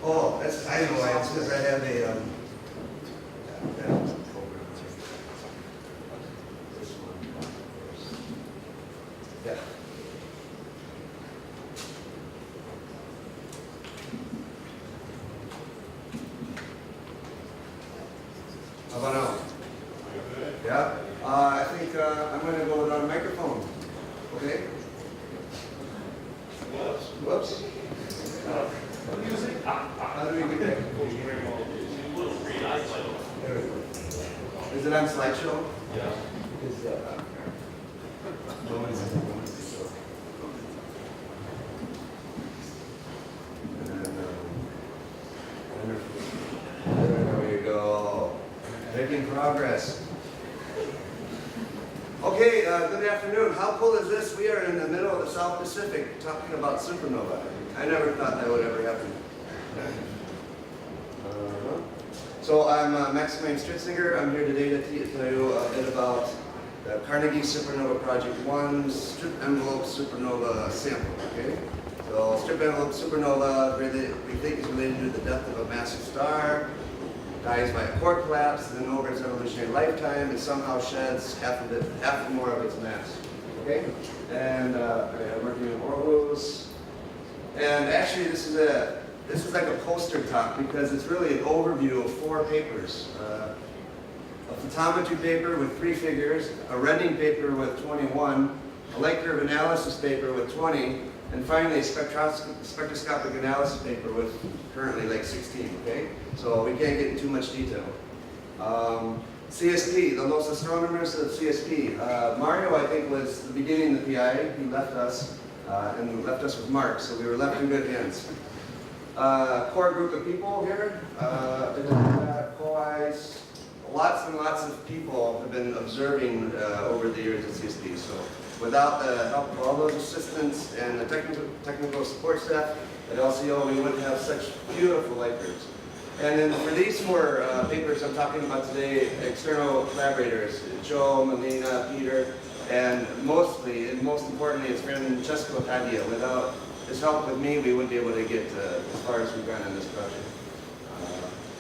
Oh, that's, I know why, it's because I have a, yeah. How about now? Yeah? I think I'm going to go without a microphone. Okay? Whoops. How do we get that? There we go. Is it on slideshow? Yeah. There we go. Making progress. Okay, good afternoon. How cool is this? We are in the middle of the South Pacific talking about supernova. I never thought that would ever happen. So I'm Maximilian Stritzinger. I'm here today to tell you a bit about the Carnegie Supernova Project 1 strip envelope supernova sample. Okay? So strip envelope supernova, we think is related to the death of a massive star, dies by a core collapse, and then over its evolutionary lifetime, it somehow sheds half or more of its mass. Okay? And I'm working in Orwell's. And actually, this is like a poster talk because it's really an overview of 4 papers. A photometry paper with 3 figures, a Reading paper with 21, a light curve analysis paper with 20, and finally a spectroscopic analysis paper with currently like 16, okay? So we can't get into too much detail. CSP, the Los Astronomers of CSP. Mario, I think, was the beginning of the PI. He left us, and left us with Mark, so we were left in good hands. Core group of people here, co-eyes, lots and lots of people have been observing over the years at CSP. So without the help of all those assistants and the technical support staff at LCO, we wouldn't have such beautiful light curves. And then for these 4 papers I'm talking about today, external collaborators, Joe, Melina, Peter, and mostly, and most importantly, his friend Jessica Padilla. Without his help with me, we wouldn't be able to get as far as we've gone in this project.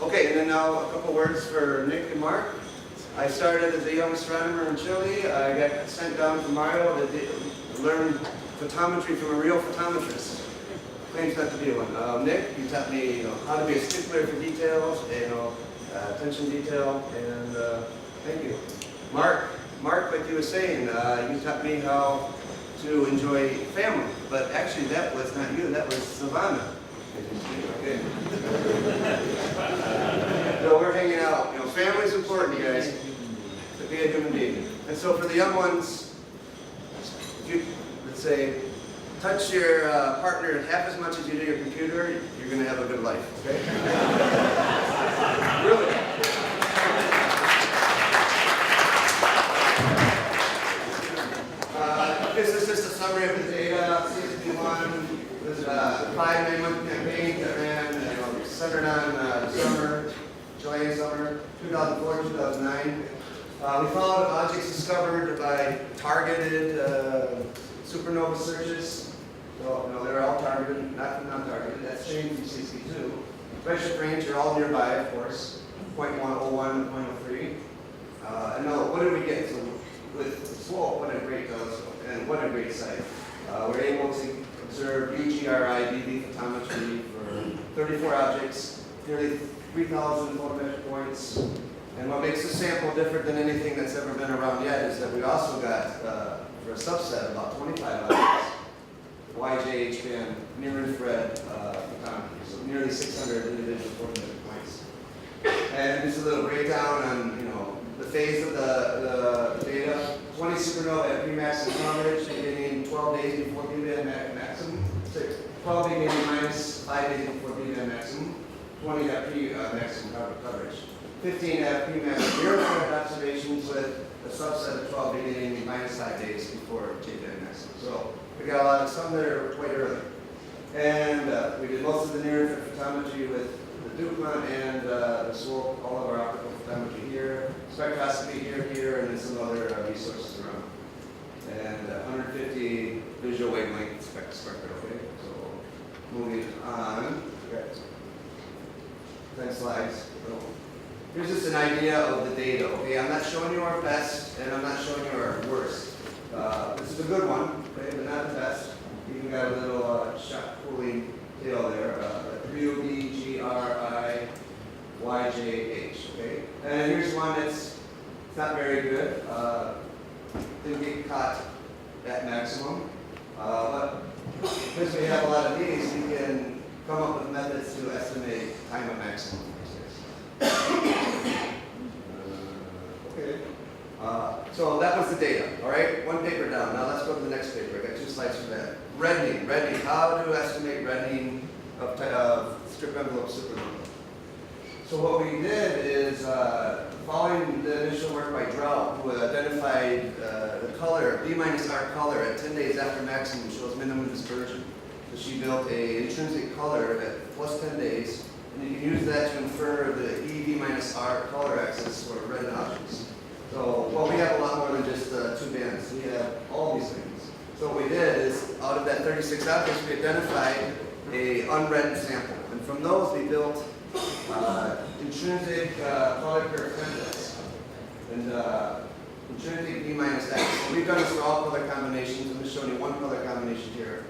Okay, and then now a couple words for Nick and Mark. I started as a young astronomer in Chile. I got sent down from Mario to learn photometry from a real photometrist. Claims not to be one. Nick, you taught me how to be a stickler for details, attention detail, and thank you. Mark, like you were saying, you taught me how to enjoy family, but actually that was not you, that was Savannah. Okay. So we're hanging out. Family's important, you guys, to be a human being. And so for the young ones, if you, let's say, touch your partner half as much as you do your computer, you're going to have a good life, okay? Really. This is just a summary of the data. CSP1 was a 5-month campaign that ran, centered on summer, Chilean summer, 2004, 2009. We followed objects discovered by targeted supernova searches. So, they're all targeted, not non-targeted. That's changed from CC2. Redshift range are all nearby, of course, 0.101 and 0.03. And now, what did we get? So, with SWOLP, what a great telescope, and what a great site. We're able to observe UGRI DV photometry for 34 objects, nearly 3,000 photometric points. And what makes this sample different than anything that's ever been around yet is that we also got, for a subset, about 25 objects, YJ H-band near-infrared photometry, so nearly 600 individual photometric points. And just a little breakdown on, the phase of the data. 20 supernova at pre-maximum coverage, beginning 12 days before P-band maximum. 12 beginning minus 5 days before P-band maximum. 20 at pre-maximum coverage. 15 at pre-maximum near-infrared observations with a subset of 12 beginning minus 5 days before P-band maximum. So we got a lot of some that are quite early. And we did most of the near-infrared photometry with the DuPont and the SWOLP, all of our optical photometry here, spectroscopy here, and then some other resources around. And 150 visual wavelength spectra, okay? So moving on. Okay. 10 slides. So here's just an idea of the data. Okay, I'm not showing you our best, and I'm not showing you our worst. This is a good one, okay, but not the best. Even got a little shock cooling tail there. WBGRIYJH. Okay, and here's one that's not very good. Didn't get caught at maximum. But because we have a lot of these, we can come up with methods to estimate time at maximum. Okay. So that was the data, all right? One paper down. Now let's go to the next paper. I got 2 slides for that. Reddening. How to estimate reddening of strip envelope supernova. So what we did is, following the initial work by Drought, who identified the color, B-R color at 10 days after maximum shows minimum dispersion. So she built a intrinsic color at plus 10 days, and you can use that to infer the EV-R color axis for red objects. So, well, we have a lot more than just 2 bands. We have all these things. So what we did is, out of that 36 objects, we identified a unreddened sample. And from those, we built intrinsic color curve templates. And intrinsic B-X. So we've done this for all color combinations. I'm just showing you one color combination here.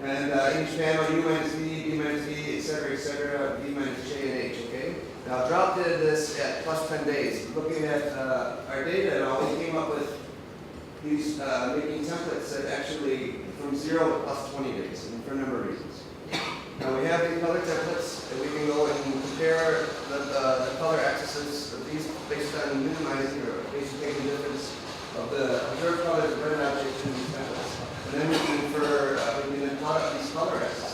And each panel, U-V, B-V, etc., B-J and H, okay? Now, Drought did this at plus 10 days. Looking at our data and all, we came up with these making templates that actually from 0 to plus 20 days, and for a number of reasons. Now, we have these color templates, and we can go and compare the color axes of these based on minimizing or basically taking the difference of the observed colors of red objects in these templates. And then we can infer, we can then plot up these color axes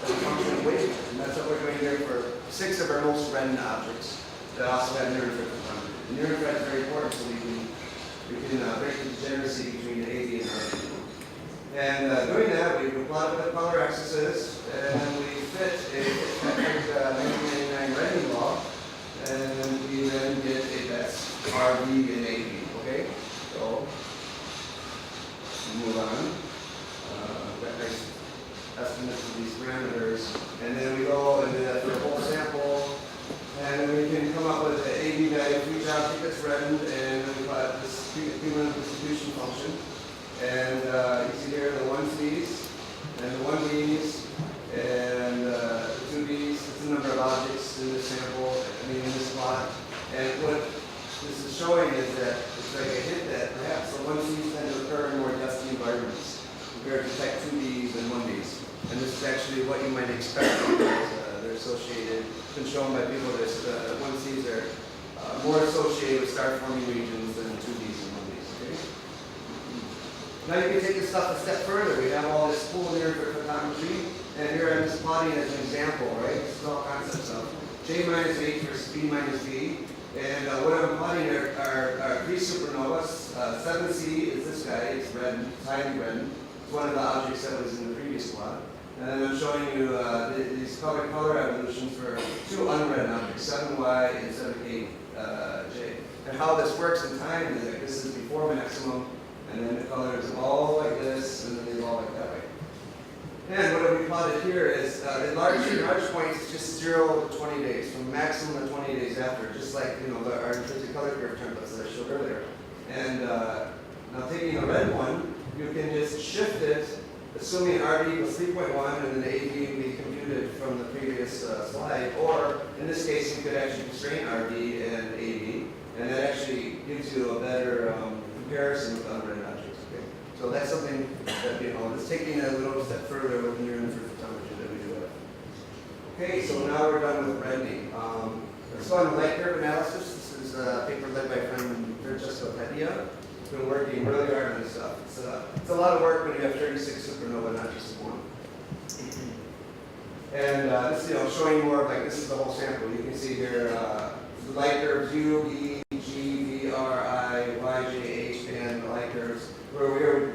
as a function of weighting. And that's what we're doing here for 6 of our most reddened objects that also have near infrared component. And near infrared is very important, so we can break the degeneracy between the AD and RD. And doing that, we plot up the color axes, and we fit a Fitzpatrick 1999 reddening law, and we then get a best RD and AD. Okay, so move on. That nice estimates of these parameters, and then we go and do that for the whole sample, and then we can come up with an AD value for each object that's reddened, and then we plot this cumulative distribution function. And you see here the 1Cs and the 1Bs and the 2Bs. It's the number of objects in this sample, in this plot. And what this is showing is that it's like a hint that perhaps the 1Cs tend to occur in more dusty environments compared to type 2Bs and 1Bs. And this is actually what you might expect because they're associated, been shown by people that 1Cs are more associated with star-forming regions than 2Bs and 1Bs. Okay? Now you can take this stuff a step further. We have all this cool here for photometry, and here I'm just plotting as an example, right? This is all concepts of J minus H versus B minus B. And what I'm plotting are 3 supernovas. 7C is this guy, it's red, highly red. It's one of the objects that was in the previous plot. And then I'm showing you these color evolutions for 2 unred objects, 7Y and 7K And how this works in time is like this is before maximum, and then the colors evolve like this, and then they evolve like that way. And what we plotted here is in large points, it's just 0 to 20 days, from maximum to 20 days after, just like our intrinsic color curve templates that I showed earlier. And now taking a red one, you can just shift it, assuming RD equals 3.1, and then the AD will be computed from the previous slide. Or in this case, you could actually constrain RD and AD, and that actually gives you a better comparison with unred objects. Okay? So that's something that it's taking a little step further with near infrared photometry that we do have. Okay, so now we're done with reddening. Let's go on to light curve analysis. This is a paper led by friend Francesco Padilla. He's been working really hard on this stuff. It's a lot of work when you have 36 supernova, not just one. And this is showing more of like this is the whole sample. You can see here the light curves U, V, G, V, R, I, Y, J, H, and the light curves where we're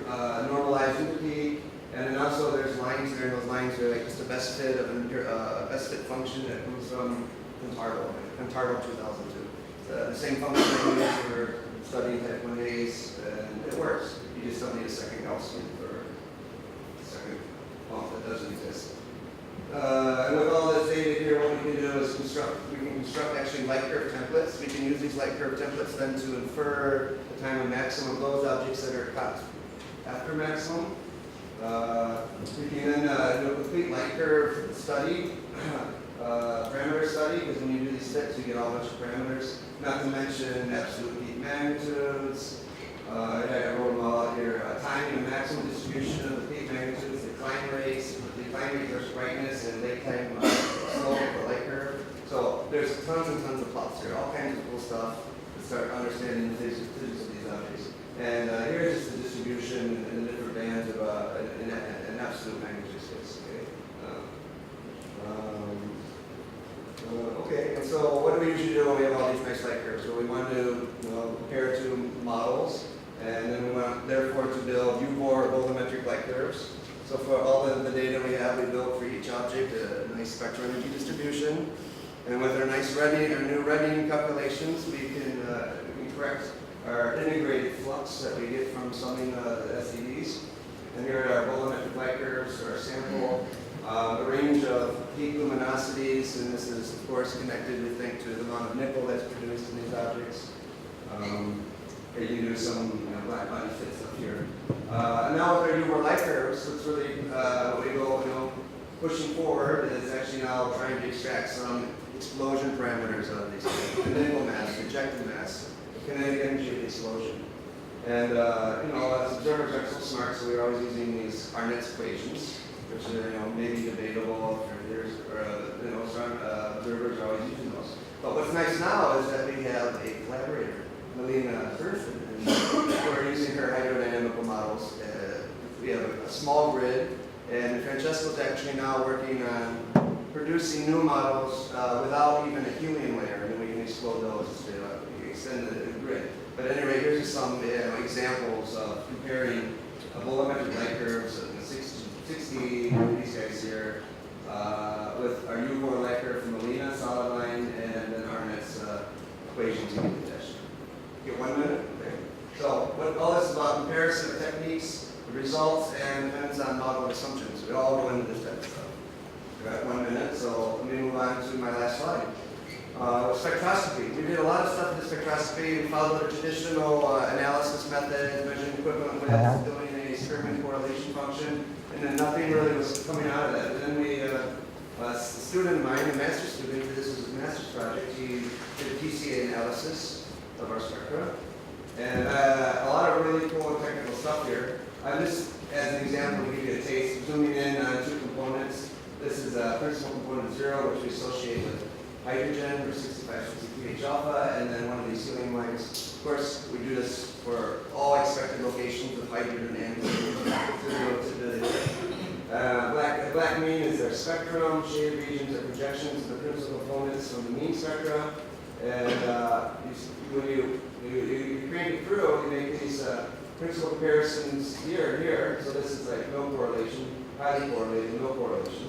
normalizing the peak, and then also there's lines there, and those lines are like just a best fit of a best fit function that comes from Contardo 2002. The same function that we use for studying type 1As, and it works. You just don't need a second Gaussian for a second bump that doesn't exist. And with all this data here, what we can do is construct light curve templates. We can use these light curve templates then to infer the time of maximum of those objects that are caught after maximum. We can then do a complete light curve study, parameter study, because when you do these fits, you get all a bunch of parameters. Not to mention absolute peak magnitudes. I wrote them all out here. Timing and maximum distribution of the peak magnitudes, decline rates versus brightness, and lake time slope of the light curve. So there's tons and tons of plots here, all kinds of cool stuff to start understanding the physics of these objects. And here's just the distribution in the different bands of an absolute magnitude space. Okay, and so what do we usually do when we have all these nice light curves? So we want to compare two models, and then we want, therefore, to build U4 volumetric light curves. So for all of the data we have, we built for each object a nice spectral energy distribution. And with our nice new Redding calculations, we can correct our integrated flux that we get from summing the SEDs. And here are our volumetric light curves, our sample, the range of peak luminosities, and this is, of course, connected, we think, to the amount of nickel that's produced in these objects. Here you can do some black body fit stuff here. And now with our UR light curves, it's really what we go pushing forward is actually now trying to extract some explosion parameters out of these things. The nickel mass, ejected mass, the kinetic energy of the explosion. And as observers are so smart, so we're always using these Arnett's equations, which are maybe debatable for years, or observers are always using those. But what's nice now is that we have a collaborator, Melina Thurston, and we're using her hydrodynamical models. We have a small grid, and Francesco's actually now working on producing new models without even a helium layer, and then we can explode those to extend the grid. But at any rate, here's just some examples of comparing volumetric light curves, 60, these guys here, with our U4 light curve from Melina, solid line, and then Arnett's equations in the dash. Get 1 minute? Okay. So what all this is about comparison of techniques, the results, and depends on model assumptions. We all go into this type of stuff. We've got 1 minute, so let me move on to my last slide. Spectroscopy. We did a lot of stuff with spectroscopy. We followed a traditional analysis method, measuring equivalent width, building a Spearman correlation function, and then nothing really was coming out of that. And then we, a student of mine, a master's student, this was his master's project, he did a PCA analysis of our spectra. And a lot of really cool and technical stuff here. Just as an example to give you a taste, zooming in on two components. This is principal component 0, which we associate with hydrogen or 6560 pH alpha, and then one of these helium lines. Of course, we do this for all expected locations of hydrogen and black mean is their spectrum, shaded regions are projections of the principal components from the mean spectra, and when you crank it through, you make these principal comparisons here and here. So this is like no correlation, highly correlated, no correlation.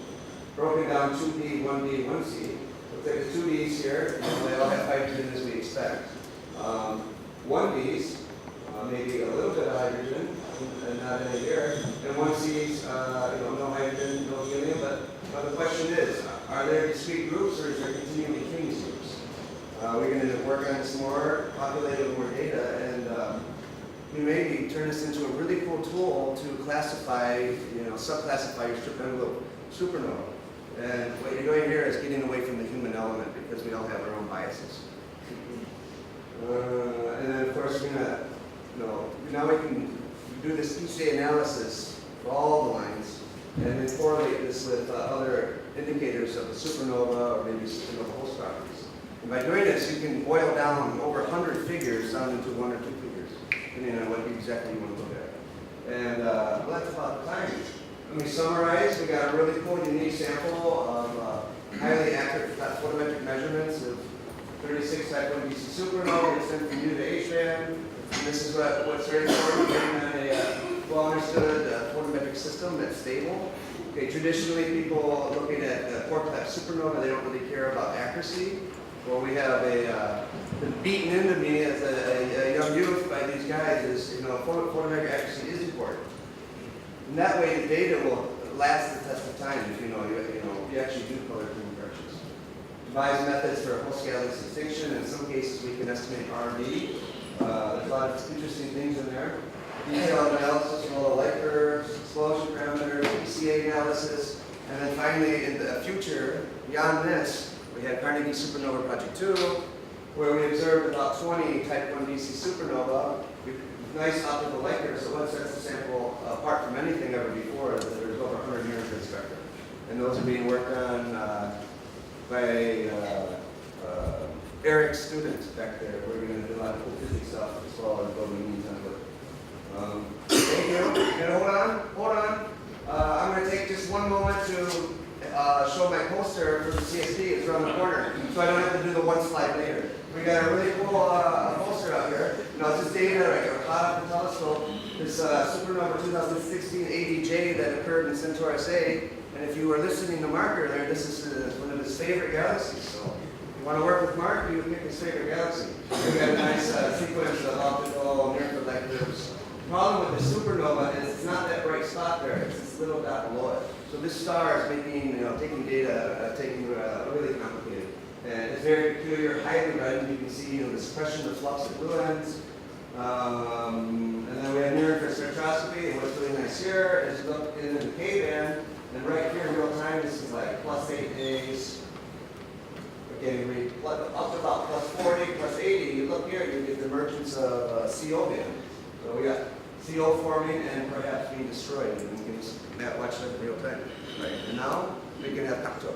Broken down 2D, 1D, 1C. Looks like the 2Ds here, they all have hydrogen as we expect. 1Ds, maybe a little bit of hydrogen, and not any here. And 1Cs, no hydrogen, no helium. But the question is, are there discrete groups, or is there continuum between these groups? We're going to work on this more, populate it with more data, and we maybe turn this into a really cool tool to classify, subclassify your strip envelope supernova. And what you're doing here is getting away from the human element because we all have our own biases. And then of course we're gonna, now we can do this PCA analysis for all the lines and then correlate this with other indicators of the supernova or maybe supernova host properties. And by doing this, you can boil down over 100 figures down into 1 or 2 figures, depending on what exactly you want to look at. And well, that's about the time. Let me summarize. We got a really cool, unique sample of highly accurate photometric measurements of 36 type 1 BC supernova extend from U to H band. And this is what's very important, getting on a well-understood photometric system that's stable. Okay, traditionally, people looking at 4-clef supernova, they don't really care about accuracy. Well, we have been beaten into me as a young youth by these guys is, photometric accuracy is important. And that way, the data will last the test of time if you actually do color conversions. devise methods for host galaxy extinction. In some cases, we can estimate RV. There's a lot of interesting things in there. Detailed analysis of all the light curves, explosion parameters, PCA analysis, and then finally, in the future, beyond this, we had Carnegie Supernova Project 2, where we observed about 20 type 1 DC supernova. Nice optical light curves, so what sets the sample apart from anything ever before is that there's over 100 near-infrared spectrum. And those are being worked on by Eric's students back there. We're going to do a lot of cool physics stuff as well as building means on it. Thank you. Hold on. I'm going to take just one moment to show my poster for the CSD. It's around the corner, so I don't have to do the one slide later. We got a really cool poster out here. It's just data right here, hot off the telescope. This supernova 2016 ADJ that occurred in Centaurus A. And if you were listening to Mark earlier, this is one of his favorite galaxies. So if you want to work with Mark, you would pick his favorite galaxy. We got a nice sequence of optical near-infrared light curves. The problem with the supernova is it's not that bright spot there. It's this little dot below it. So this star is making, taking data, really complicated. And it's very peculiar, highly red. You can see, the suppression of flux at blue ends. And then we have near-infrared spectroscopy. And what's really nice here is look in the K-band. And right here in real time, this is like +8 days. Again, up to about +40, +80. You look here, you get the emergence of CO band. So we got CO forming and perhaps being destroyed. And we can watch that in real time. Right. And now we can have cocktail.